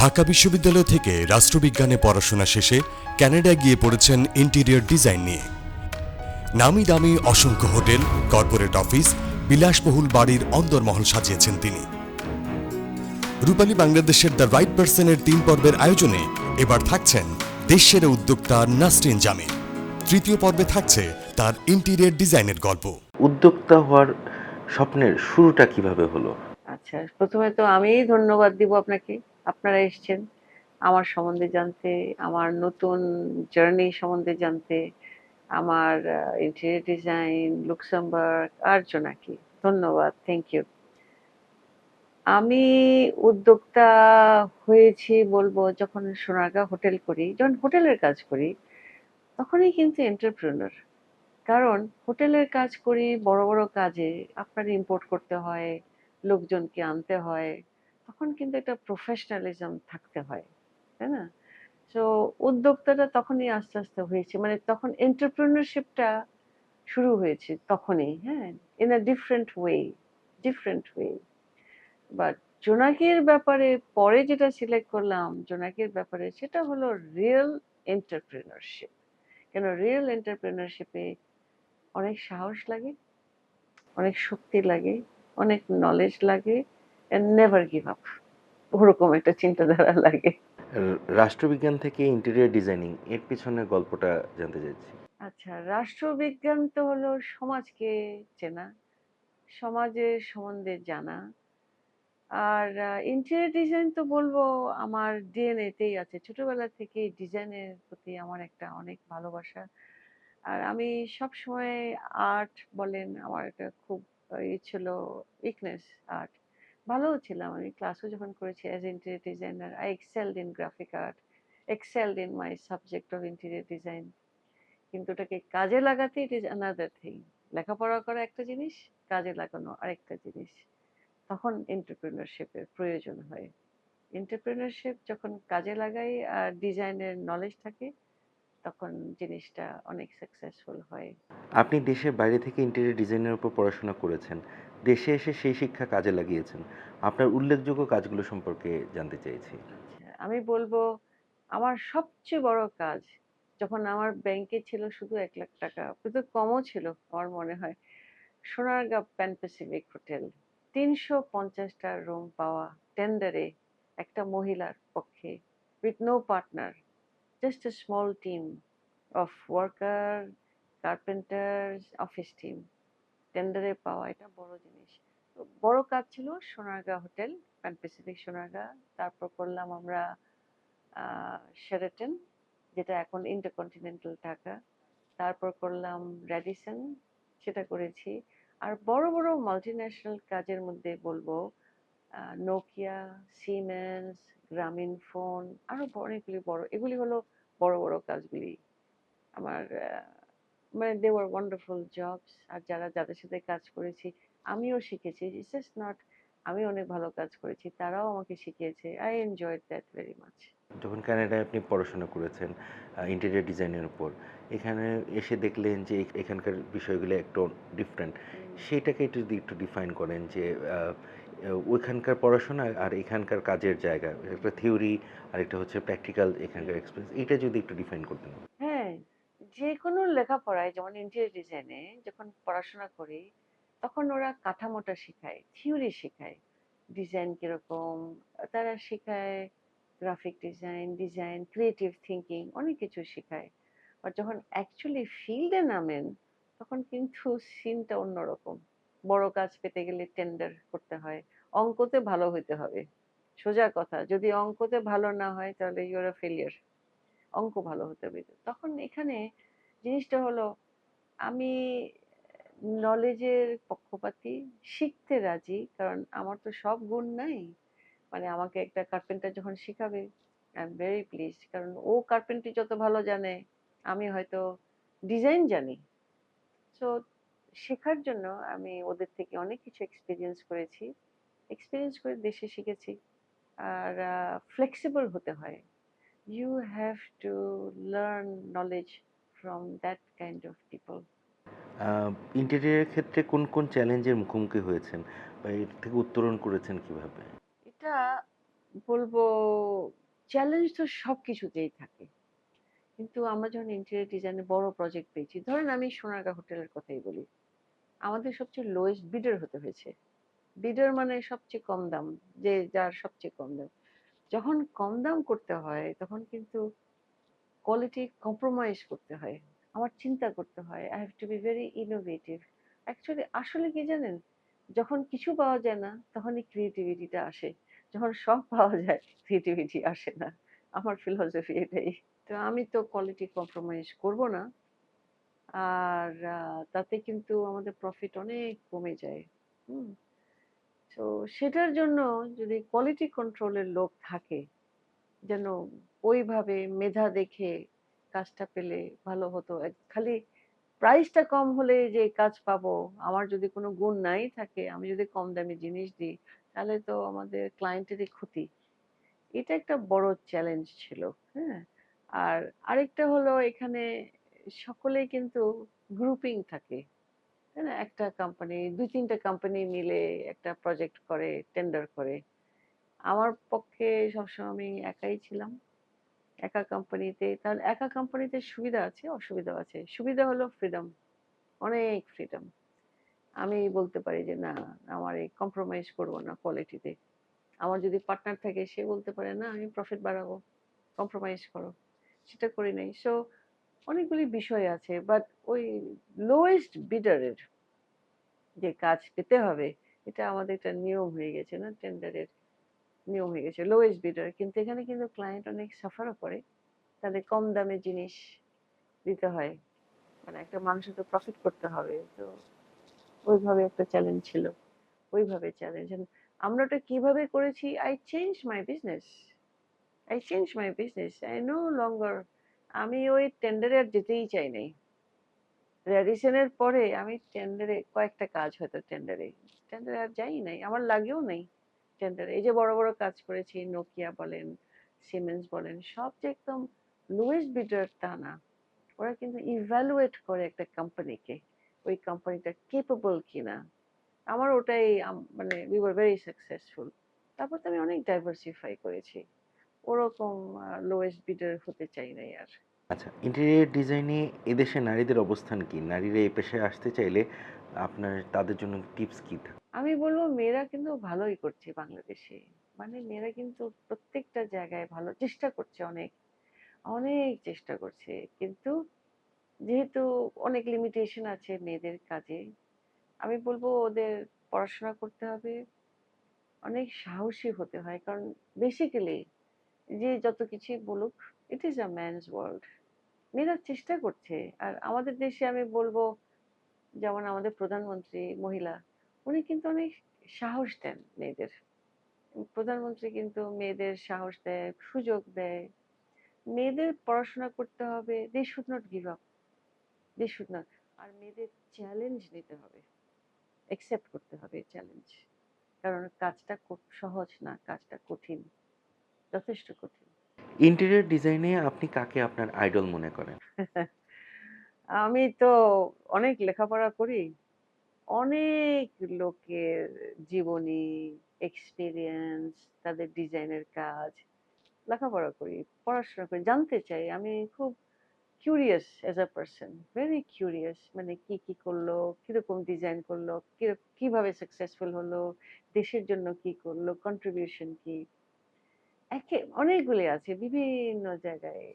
ঢাকা বিশ্ববিদ্যালয় থেকে রাষ্ট্রবিজ্ঞানে পড়াশোনা শেষে কানাডায় গিয়ে পড়েছেন ইন্টেরিয়র ডিজাইন নিয়ে। নামি দামি অসংখ্য হোটেল, কর্পোরেট অফিস, বিলাসবহুল বাড়ির অন্দরমহল সাজিয়েছেন তিনি। রূপালী বাংলাদেশের দ্য রাইট পার্সনের 3 পর্বের আয়োজনে এবার থাকছেন দেশসেরা উদ্যোক্তা নাসরিন জামিল। তৃতীয় পর্বে থাকছে তার ইন্টেরিয়র ডিজাইনের গল্প। উদ্যোক্তা হওয়ার স্বপ্নের শুরুটা কিভাবে হলো? আচ্ছা, প্রথমে তো আমিই ধন্যবাদ দিব আপনাকে। আপনারা এসছেন আমার সম্বন্ধে জানতে, আমার নতুন জার্নি সম্বন্ধে জানতে, আমার ইন্টেরিয়র ডিজাইন, লুক্সেমবার্গ আর জোনাকি। ধন্যবাদ, থ্যাংক ইউ। আমি উদ্যোক্তা হয়েছি বলবো যখন সোনারগাঁ হোটেল করি, যখন হোটেলের কাজ করি, তখনই কিন্তু এন্টারপ্রেনার। কারণ হোটেলের কাজ করি, বড় বড় কাজে আপনার ইম্পোর্ট করতে হয়, লোকজনকে আনতে হয়, তখন কিন্তু একটা প্রফেশনালিজম থাকতে হয়, তাই না? সো উদ্যোক্তাটা তখনই আস্তে আস্তে হয়েছে, মানে তখন এন্টারপ্রেনারশিপটা শুরু হয়েছে তখনই, হ্যাঁ, in a different way. But জোনাকির ব্যাপারে পরে যেটা সিলেক্ট করলাম জোনাকির ব্যাপারে, সেটা হলো রিয়েল এন্টারপ্রেনারশিপ। কেন রিয়েল এন্টারপ্রেনারশিপে অনেক সাহস লাগে, অনেক শক্তি লাগে, অনেক নলেজ লাগে, এন্ড নেভার গিভ আপ, ওরকম একটা চিন্তাধারা লাগে। রাষ্ট্রবিজ্ঞান থেকে ইন্টেরিয়র ডিজাইনিং এর পিছনের গল্পটা জানতে চাইছি। আচ্ছা, রাষ্ট্রবিজ্ঞান তো হলো সমাজকে চেনা, সমাজের সম্বন্ধে জানা। আর ইন্টেরিয়র ডিজাইন তো বলবো আমার ডিএনএ তেই আছে, ছোটবেলা থেকে ডিজাইনের প্রতি আমার একটা অনেক ভালোবাসা। আর আমি সব সময় আর্ট বলেন, আমার একটা খুব ছিল, উইকনেস আর্ট। ভালোও ছিলাম, আমি ক্লাসও যখন করেছি as interior designer, I excelled in graphic art, excelled in my subject of interior design. কিন্তু ওটাকে কাজে লাগাতে ইট ইজ অ্যানাদার থিং। লেখাপড়া করা একটা জিনিস, কাজে লাগানো আরেকটা জিনিস। তখন এন্টারপ্রেনারশিপের প্রয়োজন হয়। এন্টারপ্রেনারশিপ যখন কাজে লাগাই আর ডিজাইনের নলেজ থাকে, তখন জিনিসটা অনেক সাকসেসফুল হয়। আপনি দেশের বাইরে থেকে ইন্টেরিয়র ডিজাইনের উপর পড়াশোনা করেছেন, দেশে এসে সেই শিক্ষা কাজে লাগিয়েছেন। আপনার উল্লেখযোগ্য কাজগুলো সম্পর্কে জানতে চাইছি। আচ্ছা, আমি বলবো আমার সবচেয়ে বড় কাজ, যখন আমার ব্যাংকে ছিল শুধু 1 লাখ টাকা, কিন্তু কমও ছিল আমার মনে হয়, সোনারগাঁ প্যান প্যাসিফিক হোটেল, 350টা রুম পাওয়া টেন্ডারে একটা মহিলার পক্ষে, with no partner, just a small team of worker, carpenters, office team, টেন্ডারে পাওয়া, এটা বড় জিনিস। তো বড় কাজ ছিল Sonargaon hotel, Pan Pacific Sonargaon. তারপর করলাম আমরা শেরাটন, যেটা এখন ইন্টারকন্টিনেন্টাল ঢাকা। তারপর করলাম র্যাডিসন, সেটা করেছি। আর বড় বড় মাল্টিন্যাশনাল কাজের মধ্যে বলবো নোকিয়া, সিমেন্স, গ্রামীণ ফোন, আরো অনেকগুলি বড়, এগুলি হলো বড় বড় কাজগুলি আমার। মানে দে ওয়ার ওয়ান্ডারফুল জবস। আর যাদের সাথে কাজ করেছি আমিও শিখেছি, ইটস জাস্ট নট আমি অনেক ভালো কাজ করেছি, তারাও আমাকে শিখিয়েছে। I enjoyed that very much. যখন কানাডায় আপনি পড়াশোনা করেছেন ইন্টেরিয়র ডিজাইনের উপর, এখানে এসে দেখলেন যে এখানকার বিষয়গুলো একটু ডিফারেন্ট, সেটাকে একটু যদি একটু ডিফাইন করেন যে ওইখানকার পড়াশোনা আর এখানকার কাজের জায়গা, একটা থিওরি আর একটা হচ্ছে প্র্যাকটিক্যাল, এখানকার এক্সপিরিয়েন্স, এটা যদি একটু ডিফাইন করতেন। হ্যাঁ, যে কোনো লেখাপড়ায়, যেমন ইন্টেরিয়র ডিজাইনে যখন পড়াশোনা করি, তখন ওরা কাঠামোটা শেখায়, থিওরি শেখায়, ডিজাইন কিরকম, তারা শেখায় গ্রাফিক ডিজাইন, ক্রিয়েটিভ থিঙ্কিং, অনেক কিছু শেখায়। আর যখন অ্যাকচুয়ালি ফিল্ডে নামেন, তখন কিন্তু সিনটা অন্যরকম। বড় কাজ পেতে গেলে টেন্ডার করতে হয়, অঙ্কতে ভালো হইতে হবে, সোজা কথা, যদি অঙ্কতে ভালো না হয় তাহলে ইউর আ ফেলিয়ার। অঙ্ক ভালো হতে হবে। তখন এখানে জিনিসটা হলো, আমি নলেজের পক্ষপাতী, শিখতে রাজি, কারণ আমার তো সব গুণ নাই। মানে আমাকে একটা কার্পেন্টার যখন শিখাবে, আই এম ভেরি প্লিজড, কারণ ও কার্পেন্ট্রি যত ভালো জানে, আমি হয়তো ডিজাইন জানি। সো শেখার জন্য আমি ওদের থেকে অনেক কিছু এক্সপিরিয়েন্স করে দেশে শিখেছি। আর ফ্লেক্সিবল হতে হয়, you have to learn knowledge from that kind of people. ইন্টেরিয়রের ক্ষেত্রে কোন কোন চ্যালেঞ্জের মুখোমুখি হয়েছেন বা এর থেকে উত্তরণ করেছেন কিভাবে? এটা বলবো চ্যালেঞ্জ তো সবকিছুতেই থাকে। কিন্তু আমরা যখন ইন্টেরিয়র ডিজাইনে বড় প্রজেক্ট পেয়েছি, ধরেন আমি সোনারগাঁ হোটেলের কথাই বলি। আমাদের সবচেয়ে লোয়েস্ট বিডার হতে হয়েছে। বিডার মানে সবচেয়ে কম দাম, যে যার সবচেয়ে কম দাম। যখন কম দাম করতে হয় তখন কিন্তু কোয়ালিটি কম্প্রোমাইজ করতে হয়। আমার চিন্তা করতে হয়। I have to be very innovative. Actually আসলে কি জানেন? যখন কিছু পাওয়া যায় না তখনই ক্রিয়েটিভিটিটা আসে। যখন সব পাওয়া যায় ক্রিয়েটিভিটি আসে না। আমার ফিলসফি এটাই। তো আমি তো কোয়ালিটি কম্প্রোমাইজ করব না। আর তাতে কিন্তু আমাদের প্রফিট অনেক কমে যায়। হুম? তো সেটার জন্য যদি কোয়ালিটি কন্ট্রোলের লোক থাকে, যেন ওইভাবে মেধা দেখে কাজটা পেলে ভালো হতো। খালি প্রাইসটা কম হলে যে কাজ পাবো, আমার যদি কোনো গুণ নাই থাকে, আমি যদি কম দামি জিনিস দিই, তাহলে তো আমাদের ক্লায়েন্টেরই ক্ষতি। এটা একটা বড় চ্যালেঞ্জ ছিল। হ্যাঁ? আর আরেকটা হলো এখানে সকলেই কিন্তু গ্রুপিং থাকে। তাই না? একটা কোম্পানি ২-৩ টা কোম্পানি মিলে একটা প্রজেক্ট করে, টেন্ডার করে। আমার পক্ষে সবসময় আমি একাই ছিলাম। একা কোম্পানিতে, তাহলে একা কোম্পানিতে সুবিধা আছে, অসুবিধাও আছে। সুবিধা হলো ফ্রিডম, অনেক ফ্রিডম। আমি বলতে পারি যে না, আমার এই কম্প্রোমাইজ করব না কোয়ালিটিতে। আমার যদি পার্টনার থাকে সে বলতে পারে না আমি প্রফিট বাড়াবো, কম্প্রোমাইজ করো। সেটা করি নাই। সো অনেকগুলি বিষয় আছে। বাট ওই লোয়েস্ট বিডারের যে কাজ পেতে হবে, এটা আমাদের একটা নিয়ম হয়ে গেছে না, টেন্ডারের নিয়ম হয়ে গেছে লোয়েস্ট বিডার। কিন্তু এখানে কিন্তু ক্লায়েন্ট অনেক সাফারও করে। তাদের কম দামে জিনিস দিতে হয়। মানে একটা মানুষের তো প্রফিট করতে হবে। তো ওইভাবে একটা চ্যালেঞ্জ ছিল। ওইভাবে চ্যালেঞ্জ। আমরা ওটা কিভাবে করেছি? I change my business. I no longer, আমি ওই টেন্ডারে আর যেতেই চাই নাই। রেডিসনের পরে আমি টেন্ডারে কয়েকটা কাজ হয়তো টেন্ডারে আর যাই নাই। আমার লাগেও নাই টেন্ডারে। এই যে বড় বড় কাজ করেছি, নোকিয়া বলেন, সিমেন্স বলেন, সব যে একদম লোয়েস্ট বিডার তা না। ওরা কিন্তু ইভ্যালুয়েট করে একটা কোম্পানিকে, ওই কোম্পানিটা কেপেবল কিনা। আমার ওটাই মানে উই ওয়ার ভেরি সাকসেসফুল। তারপর তো আমি অনেক ডাইভার্সিফাই করেছি। ওরকম লোয়েস্ট বিডার হতে চাই নাই আর। আচ্ছা, ইন্টেরিয়র ডিজাইনে এদেশে নারীদের অবস্থান কি? নারীরা এই পেশায় আসতে চাইলে আপনার তাদের জন্য টিপস কি থাকে? আমি বলবো মেয়েরা কিন্তু ভালোই করছে বাংলাদেশে। মানে মেয়েরা কিন্তু প্রত্যেকটা জায়গায় ভালো চেষ্টা করছে, অনেক অনেক চেষ্টা করছে। কিন্তু যেহেতু অনেক লিমিটেশন আছে মেয়েদের কাজে, আমি বলবো ওদের পড়াশোনা করতে হবে, অনেক সাহসী হতে হয়। কারণ বেসিক্যালি যে যত কিছুই বলুক, it is a man's world. মেয়েরা চেষ্টা করছে। আর আমাদের দেশে আমি বলবো, যেমন আমাদের প্রধানমন্ত্রী মহিলা, উনি কিন্তু অনেক সাহস দেন মেয়েদের। প্রধানমন্ত্রী কিন্তু মেয়েদের সাহস দেয়, সুযোগ দেয়। মেয়েদের পড়াশোনা করতে হবে, they should not give up, they should not. আর মেয়েদের চ্যালেঞ্জ নিতে হবে, একসেপ্ট করতে হবে চ্যালেঞ্জ। কারণ কাজটা খুব সহজ না, কাজটা কঠিন, যথেষ্ট কঠিন। ইন্টেরিয়র ডিজাইনে আপনি কাকে আপনার আইডল মনে করেন? আমি তো অনেক লেখাপড়া করি, অনেক লোকের জীবনী, এক্সপিরিয়েন্স, তাদের ডিজাইনের কাজ লেখাপড়া করি, পড়াশোনা করি, জানতে চাই। আমি খুব curious as a person, very curious. মানে কি কি করলো, কিরকম ডিজাইন করলো, কিভাবে সাকসেসফুল হলো, দেশের জন্য কি করলো, কন্ট্রিবিউশন কি। অনেকগুলি আছে বিভিন্ন জায়গায়,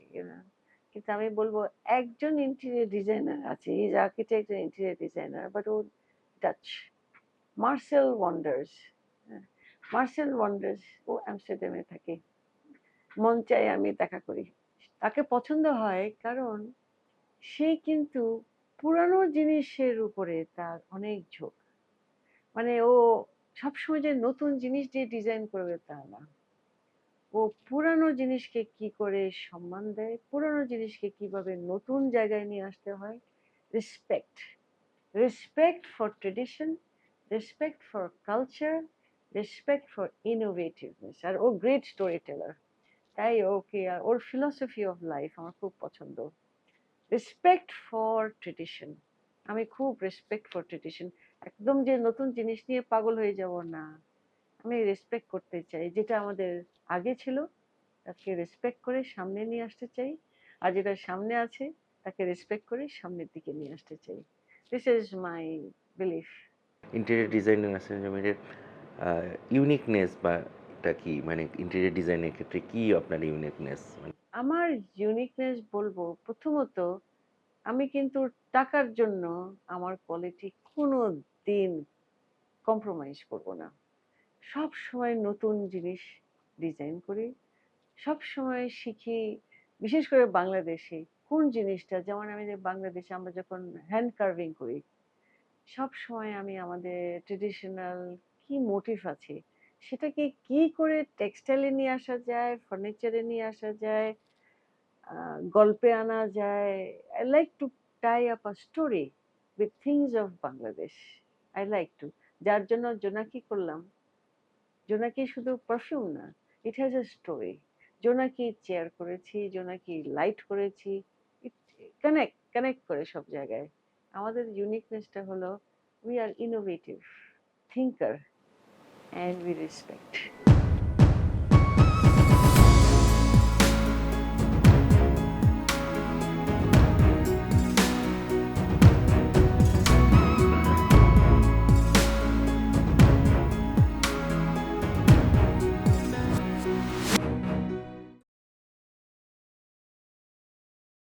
কিন্তু আমি বলবো একজন ইন্টেরিয়র ডিজাইনার আছে, is architect interior designer, but ও Dutch, Marcel Wanders. Marcel Wanders, ও আমস্টারডামে থাকে। মন চাই আমি দেখা করি। তাকে পছন্দ হয় কারণ সে কিন্তু পুরানো জিনিসের উপরে তার অনেক ঝোঁক। মানে ও সবসময় যে নতুন জিনিস দিয়ে ডিজাইন করবে তা না। ও পুরানো জিনিসকে কি করে সম্মান দেয়, পুরানো জিনিসকে কিভাবে নতুন জায়গায় নিয়ে আসতে হয়। Respect, respect for tradition, respect for culture, respect for innovativeness. আর ও গ্রেট স্টোরি টেলার। তাই ওকে, আর ওর ফিলসফি অফ লাইফ আমার খুব পছন্দ। রেসপেক্ট ফর ট্রেডিশন, আমি খুব রেসপেক্ট ফর ট্রেডিশন। একদম যে নতুন জিনিস নিয়ে পাগল হয়ে যাব না। আমি রেসপেক্ট করতে চাই। যেটা আমাদের আগে ছিল তাকে রেসপেক্ট করে সামনে নিয়ে আসতে চাই। আর যেটা সামনে আছে তাকে রেসপেক্ট করে সামনের দিকে নিয়ে আসতে চাই। This is my belief. Interior designer Nasrin জামিলের ইউনিকনেস বা টা কি? মানে ইন্টেরিয়র ডিজাইনের ক্ষেত্রে কি আপনার ইউনিকনেস? মানে আমার ইউনিকনেস বলবো প্রথমত আমি কিন্তু টাকার জন্য আমার কোয়ালিটি কোনো দিন কম্প্রোমাইজ করব না। সবসময় নতুন জিনিস ডিজাইন করি। সবসময় শিখি, বিশেষ করে বাংলাদেশে কোন জিনিসটা, যেমন আমি যে বাংলাদেশে আমরা যখন হ্যান্ড কার্ভিং করি, সবসময় আমি আমাদের ট্রেডিশনাল কি মোটিভ আছে সেটাকে কি করে টেক্সটাইলে নিয়ে আসা যায়, ফার্নিচারে নিয়ে আসা যায়, গল্পে আনা যায়। I like to tie up a story with things of Bangladesh. I like to, যার জন্য জোনাকি করলাম। জোনাকি শুধু পারফিউম না, it has a story. Jonaki chair করেছি, জোনাকি লাইট করেছি, কানেক্ট কানেক্ট করে সব জায়গায়। আমাদের ইউনিকনেসটা হলো we are innovative thinker and we respect.